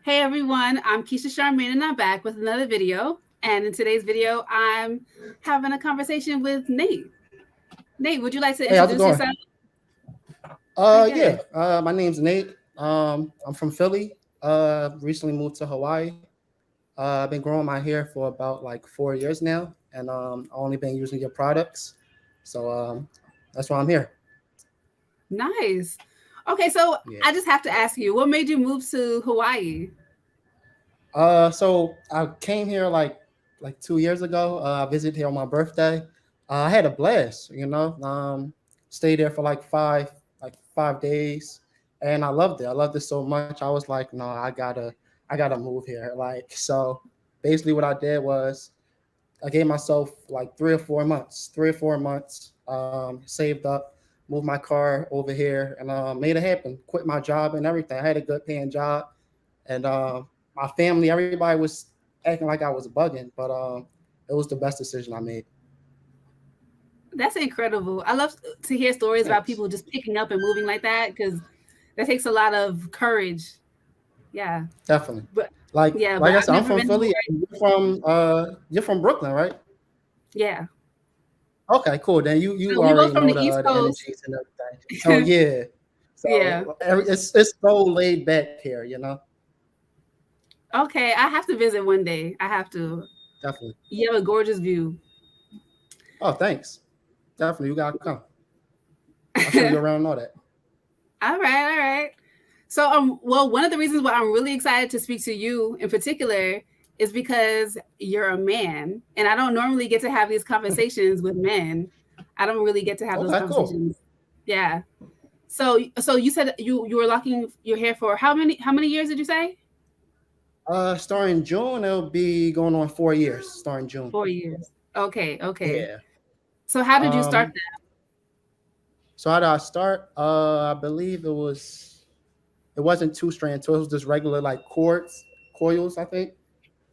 Hey everyone, I'm Keisha Charmaine and I'm back with another video. And in today's video, I'm having a conversation with Nate. Nate, would you like to Hey, how's it introduce going? yourself? Pretty good. Yeah. My name's Nate. I'm from Philly. Recently moved to Hawaii. I've been growing my hair for about like 4 years now, and I've only been using your products. So that's why I'm here. Nice. Okay, so Yeah. I just have to ask you, what made you move to Hawaii? So I came here like 2 years ago. I visited here on my birthday. I had a blast. Stayed there for like 5 days, and I loved it. I loved it so much. I was like, no, I gotta move here. Like so, basically, what I did was I gave myself like 3 or 4 months. 3 or 4 months. Saved up, moved my car over here, and made it happen. Quit my job and everything. I had a good paying job, and my family, everybody was acting like I was bugging, but it was the best decision I made. That's incredible. I love to hear stories about Thanks. people just picking up and moving like that because that takes a lot of courage. Yeah. Definitely. But Like but I I've said, I'm never from been to Philly. Hawaii. You're from Brooklyn, right? Yeah. Okay, cool. Then you So we both already from know the East the Coast. energies and everything. So yeah, Yeah. it's so laid back here, you know. Okay, I have to visit one day. I have to. Definitely. You have a gorgeous view. Oh, thanks. Definitely, you gotta come. I'll show you around and all that. All right, all right. So, well, one of the reasons why I'm really excited to speak to you in particular is because you're a man, and I don't normally get to have these conversations with men. I don't really get to have those Okay, cool. conversations. Yeah. So you said you were locking your hair for how many years did you say? Starting June, it'll be going on 4 years. Starting June. 4 years. Okay, okay. Yeah. So how did you start Um. So how did I start? I believe it wasn't two strand, so it was just regular like cords, coils, I think. that?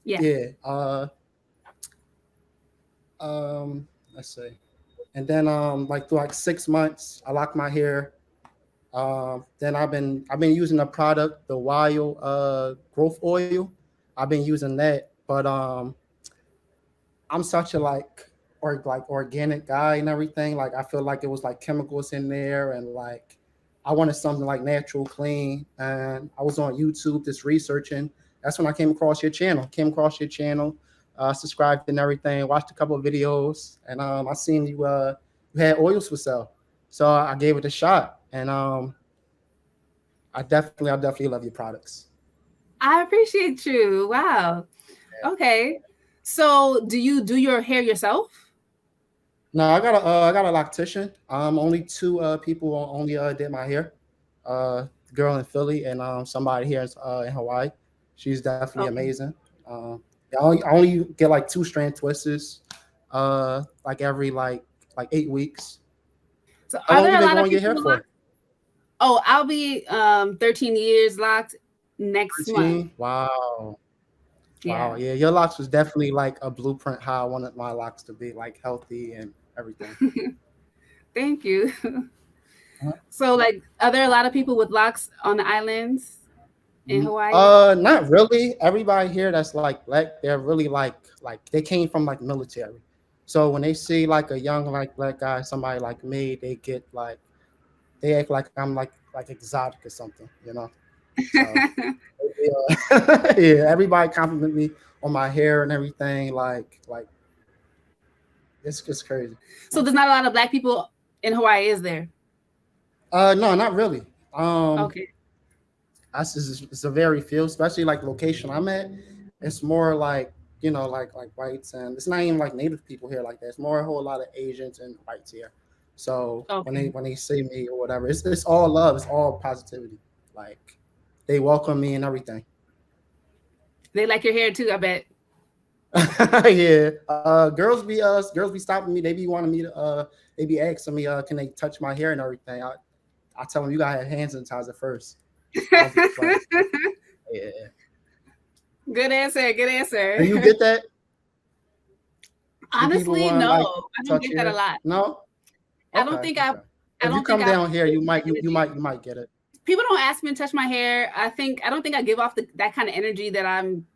Yeah. Yeah. Let's see. And then like through like 6 months, I locked my hair. Then I've been using the product, the Wild growth oil. I've been using that, but I'm such a like organic guy and everything. Like I feel like it was like chemicals in there, and like I wanted something like natural, clean. And I was on YouTube just researching. That's when I came across your channel. Subscribed and everything. Watched a couple of videos, and I seen you had oils for sale, so I gave it a shot. And I definitely love your products. I appreciate you. Wow. Okay. So do you do your hair yourself? No, I got a loctician. Only two people only did my hair. Girl in Philly and somebody here in Hawaii. She's definitely Okay. amazing. Um, I only get like two strand twists, like every like 8 weeks. So How are long you there a been lot of growing your people hair with locks? for? Oh, I'll be 13 years locked next month. 13. Wow. Yeah. Wow. Yeah, your locks was definitely like a blueprint how I wanted my locks to be, like healthy and everything. Thank you. Uh-huh. So like are there a lot of people with locks on the islands in Hawaii? Not really. Everybody here that's like black, they're really like they came from like military. So when they see like a young like black guy, somebody like me, they act like I'm like exotic or something, you know. So yeah, everybody compliment me on my hair and everything. Like it's just crazy. So there's not a lot of black people in Hawaii, is there? No, not really. Um, Okay. it's a very few, especially like location I'm at. It's more like like whites, and it's not even like native people here like that. It's more a whole lot of Asians and whites here. So when they Okay. when they see me or whatever, it's all love. It's all positivity. Like they welcome me and everything. They like your hair too, I bet. Yeah. Girls be stopping me. They be wanting me to they be asking me can they touch my hair and everything. I tell them you gotta have hand sanitizer first. Don't be surprised. Yeah. Good answer. Good Do answer. you get that? Do people Honestly, want to no. like I don't touch get your that a hair? lot. No. I don't Okay. think I Okay. I If you don't think come I've down here, you might get it. people don't ask me to touch my hair. I don't think I give off that kind of energy that I'm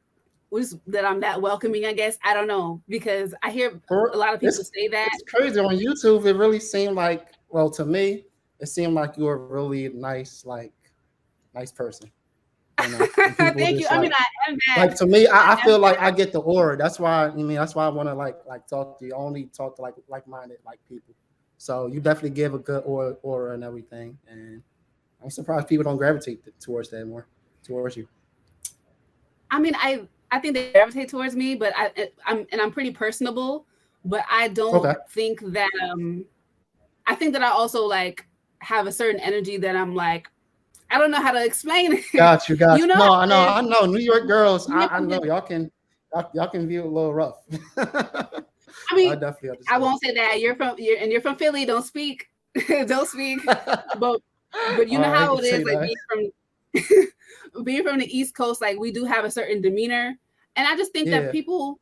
that welcoming, I guess. I don't know, because I hear a lot of people say that. It's crazy on YouTube. It really seemed like, well, to me, it seemed like you were a really nice, nice person. You know, and people Thank you. just I mean, I am that. like to me, I I am feel like that. I get the aura. That's why that's why I want to like talk to you. I only talk to like-minded like people. So you definitely give a good aura and everything. And I'm surprised people don't gravitate towards that more, towards you. I mean, I think they gravitate towards me, but I'm pretty personable, but I don't Okay. think that I think that I also like have a certain energy that I'm like, I don't know how to explain it. Got you, got You you. know No, how I know, it is. I know. New York girls, You I know know y'all can view it a little rough. I I mean, definitely I understand. won't say that you're from Philly. Don't speak, don't speak. But you know All right, how it is, say like that. being from the East Coast, like we do have a certain demeanor, and I just think that Yeah. people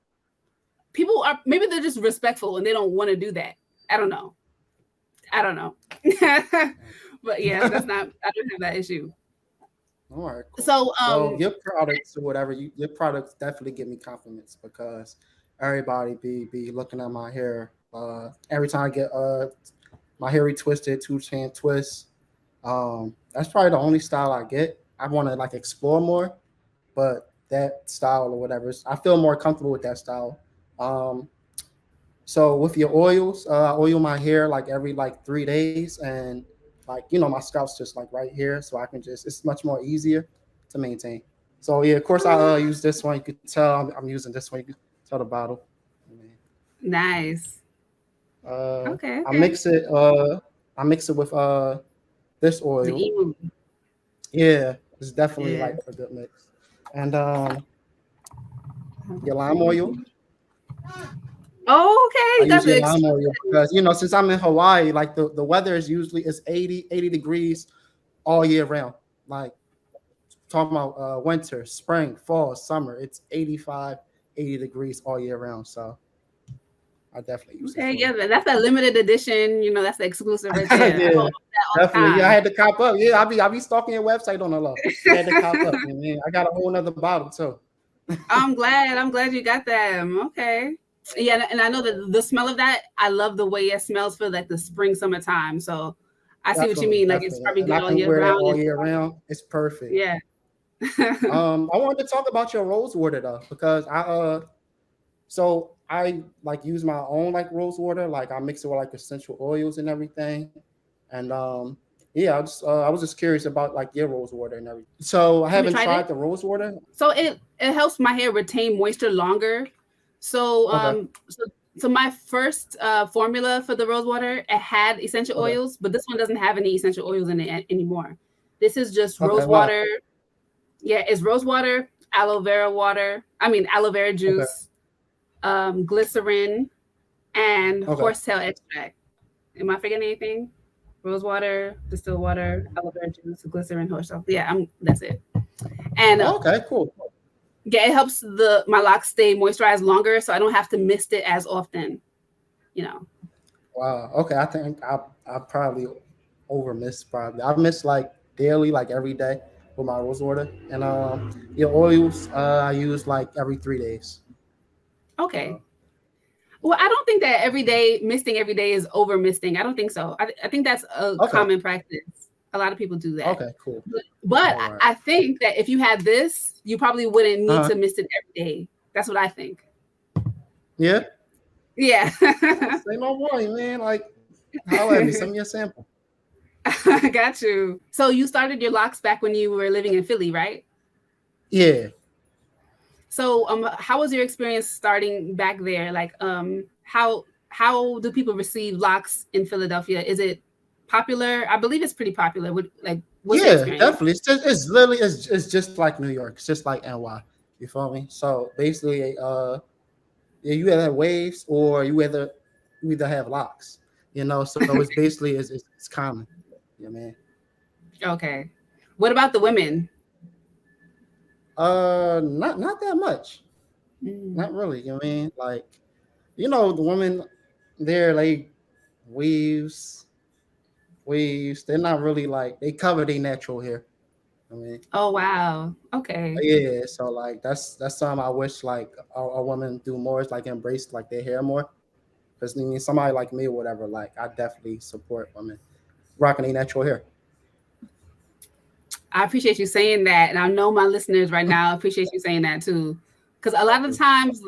are maybe they're just respectful and they don't want to do that. I don't know. I don't know. But yeah, that's not. I don't have that issue. All right, cool. So Well, your products or whatever, your products definitely give me compliments because everybody be looking at my hair. Every time I get my hair retwisted, two chan twist. That's probably the only style I get. I want to like explore more, but that style or whatever, I feel more comfortable with that style. Um, so with your oils, I oil my hair like every like 3 days, and like my scalp's just like right here, so I can just it's much more easier to maintain. So yeah, of course I use this one. You could tell I'm using this one. You could tell the bottle. nice. Okay, I okay. mix it. I mix it with this The oil. emu. Yeah, it's definitely Yeah. like a good mix. And your lime oil. Oh, okay. I You got use the your lime oil exclusive. because since I'm in Hawaii, like the weather is usually it's 80 degrees all year round. Like talking about winter, spring, fall, summer, it's 85, 80 degrees all year round. So I definitely use this Okay, one. yeah, that's that limited edition. You know, that's the exclusive right there. I Yeah, hold that all the definitely. Yeah, I time. had to cop up. Yeah, I be stalking your website on the low. I had to cop up. Man, I got a whole nother bottle too. I'm glad. I'm glad you got them. Okay. Yeah, and I know that the smell of that, I love the way it smells for like the spring, summertime. So I see what you Definitely, mean. Like it's definitely. probably And good I all can year wear that round. all year round. It's perfect. Yeah. I wanted to talk about your rose water though, because so I like use my own like rose water, like I mix it with like essential oils and everything. And yeah, I was just curious about like your rose water and everything. So I Have you haven't tried it? tried the rose water. So it helps my hair retain moisture longer. So Okay, so my first formula for the rose water, it had essential okay, oils, but this one doesn't have any essential oils in it anymore. This is just okay. rose Wow. water. Yeah, it's rose water, aloe vera water. I mean aloe vera Okay, juice, glycerin, and okay. horsetail extract. Am I forgetting anything? Rose water, distilled water, aloe vera juice, glycerin, horsetail. Yeah, that's it. And Okay, cool. yeah, it helps my locks stay moisturized longer, so I don't have to mist it as often. You know. Wow. Okay, I think I probably over miss probably. I miss like daily, like every day with my rose water. And your oils, I use like every 3 days. Okay. So Well, I don't think that misting every day is over misting. I don't think so. I think that's a okay, common practice. A lot of people do that. okay, cool. But All right. I think that if you had this, you probably wouldn't need Uh-huh. to mist it every day. That's what I think. Yeah. Yeah. Say no more, man. Like, holla at me. Send me a sample. I got you. So you started your locks back when you were living in Philly, right? Yeah. So how was your experience starting back there? Like how do people receive locks in Philadelphia? Is it popular? I believe it's pretty popular. What's your Yeah, experience? definitely. It's literally it's just like New York. It's just like NY. You feel me? So basically, yeah, you either have waves or you either have locks. So it's basically it's common. Yeah, man. Okay. What about the women? Not that much. Mm. Not really. You know what I mean? Like, the women there, like weaves weaves. They're not really like they cover their natural hair. I mean, Oh wow. Okay. yeah. So like that's something I wish like a woman do more is like embrace like their hair more. Because I mean, somebody like me or whatever, like I definitely support women rocking their natural hair. I appreciate you saying that, and I know my listeners right now appreciate you saying that too, because a lot of times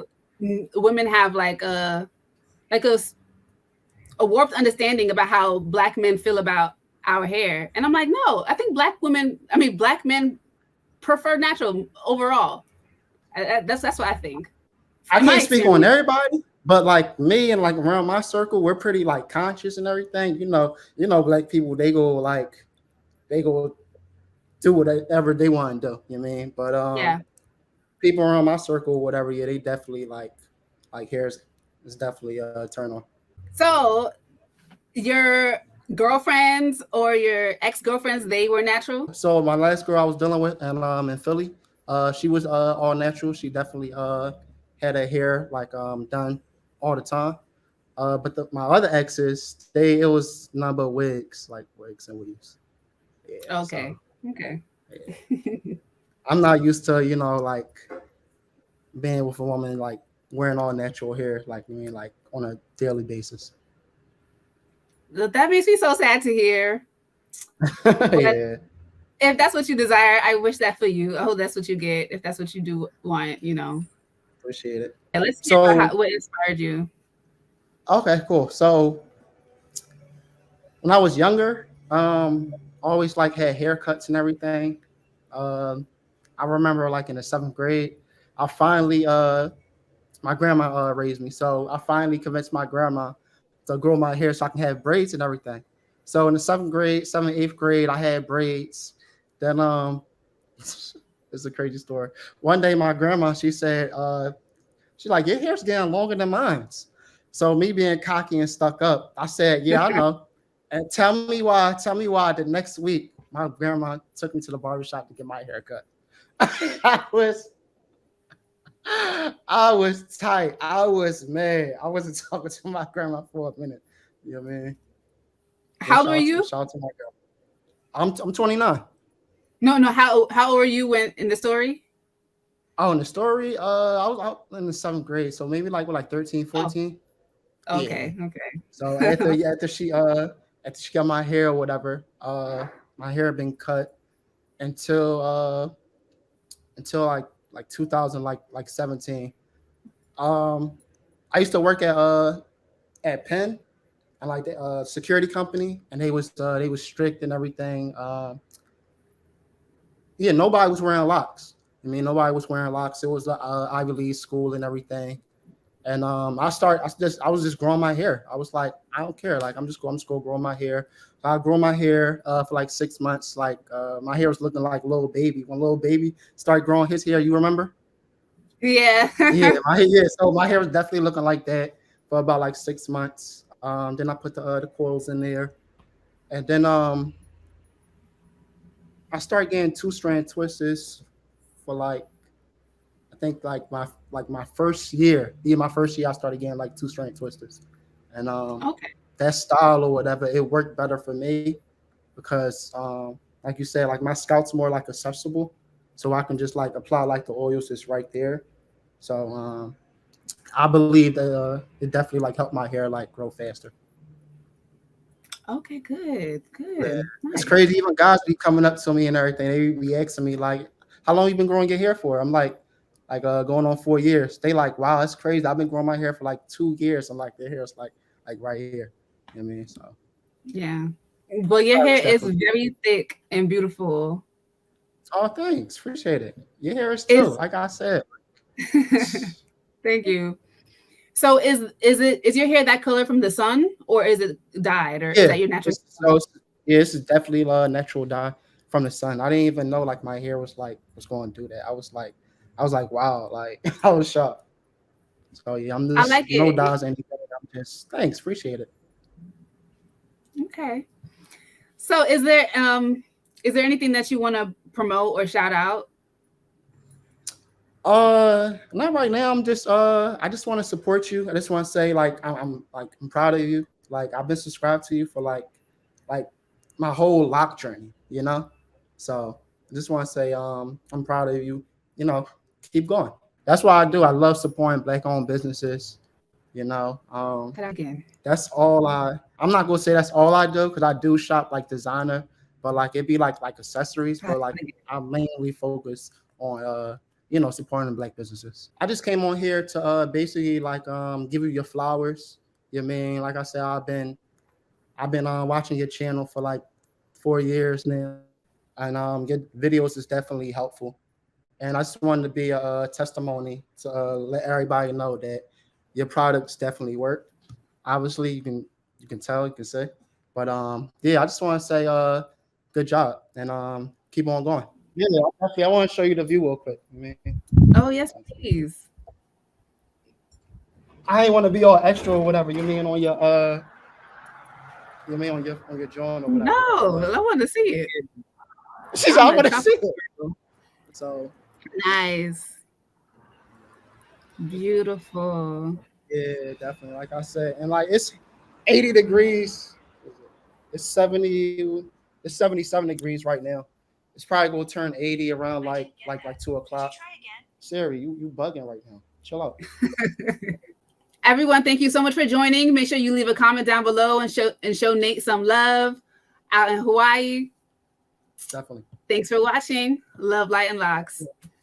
women have like a warped understanding about how Black men feel about our hair, and I'm like, no, I think Black men prefer natural overall. That's what I think. I In my can't speak on experience. everybody, but like me and like around my circle, we're pretty like conscious and everything. Black people they go do whatever they want to do. You know what I mean? But Yeah. people around my circle, whatever, yeah, they definitely like hair is definitely a turn on. So your girlfriends or your ex-girlfriends, they were natural? So my last girl I was dealing with, and in Philly, she was all natural. She definitely had her hair like done all the time. But my other exes, it was none but wigs, like wigs and weaves. Yeah, so Okay. Okay. yeah. I'm not used to like being with a woman like wearing all natural hair, like I mean, like on a daily basis. That makes me so sad to hear. But Yeah, if that's what you desire, I wish that for you. I hope that's what you get. If that's what you do want. appreciate it. And let's hear about So what inspired you. okay, cool. So when I was younger, always like had haircuts and everything. Um, I remember like in the seventh grade, I finally my grandma raised me, so I finally convinced my grandma to grow my hair so I can have braids and everything. So in the seventh grade, seventh, eighth grade, I had braids. Then it's a crazy story. One day my grandma, she said, she's like, your hair's getting longer than mine's. So me being cocky and stuck up, I said, yeah, I know. And tell me why the next week my grandma took me to the barbershop to get my hair cut. I was I was tight. I was mad. I wasn't talking to my grandma for a minute. You know what I mean? But How old were you? shout out to my girl. I'm 29. No, no. How old were you when in the story? Oh, and the story, I was out in the seventh grade, so maybe like what, like 13, Oh, 14. Yeah. okay, okay. So after she got my hair or whatever, my hair had been cut until like 2000 like 17. Um, I used to work at Penn and like the security company, and they was strict and everything. Yeah, nobody was wearing locks. I mean, nobody was wearing locks. It was a Ivy League school and everything. And I was just growing my hair. I was like, I don't care. Like I'm just gonna grow my hair. So I grew my hair for like 6 months. Like my hair was looking like little baby. When little baby started growing his hair, you remember? Yeah. Yeah, yeah. So my hair was definitely looking like that for about like 6 months. Then I put the coils in there, and then I started getting two strand twisters for like I think like my first year. Yeah, my first year I started getting like two strand twisters, and Okay. that style or whatever it worked better for me because like you said, like my scalp's more like accessible, so I can just like apply like the oils just right there. So I believe that it definitely like helped my hair like grow faster. Okay. Good. Yeah, Good. it's Nice. crazy. Even guys be coming up to me and everything. They be asking me like, "How long you been growing your hair for?" I'm like going on 4 years. They like, "Wow, that's crazy. I've been growing my hair for like 2 years." I'm like, their hair is like right here. You know what I mean? So Yeah. Well, your I hair wish that is for me. very thick and beautiful. Oh, thanks. Appreciate it. Your hair is too. Is Like I said. Thank you. So is your hair that color from the sun, or is it dyed, or is Yeah. that your natural color? Yeah, this is definitely a natural dye from the sun. I didn't even know like my hair was going to do that. I was like, wow, like I was shocked. So yeah, I'm I just like no it. dyes anything. I'm just thanks, appreciate it. Okay. So is there anything that you want to promote or shout out? Not right now. I just want to support you. I just want to say like I'm proud of you. Like I've been subscribed to you for like my whole loc journey, you know. So I just want to say I'm proud of you. You know, keep going. That's what I do. I love supporting black owned businesses. You know, Again. that's all I'm not gonna say that's all I do because I do shop like designer, but like it'd be like accessories, but like I mainly focus on you know, supporting black businesses. I just came on here to basically like give you your flowers. You know what I mean, like I said, I've been watching your channel for like 4 years now, and your videos is definitely helpful. And I just wanted to be a testimony to let everybody know that your products definitely work. Obviously, you can tell, you can say, but yeah, I just want to say good job, and keep on going. Yeah, actually, I want to show you the view real quick. I mean, Oh yes, please. I ain't want to be all extra or whatever. You mean on your on your joint or No, whatever. I want to see it. She's I'm I a want to top- see it. So Nice. Beautiful. yeah, definitely. Like I said, and like it's 80 degrees. It's 70. It's 77 degrees right now. It's probably gonna turn 80 around like 2 o'clock. Siri, you bugging right now. Chill out. Everyone, thank you so much for joining. Make sure you leave a comment down below and show Nate some love out in Hawaii. Definitely. Thanks for watching. Love, light, and locks.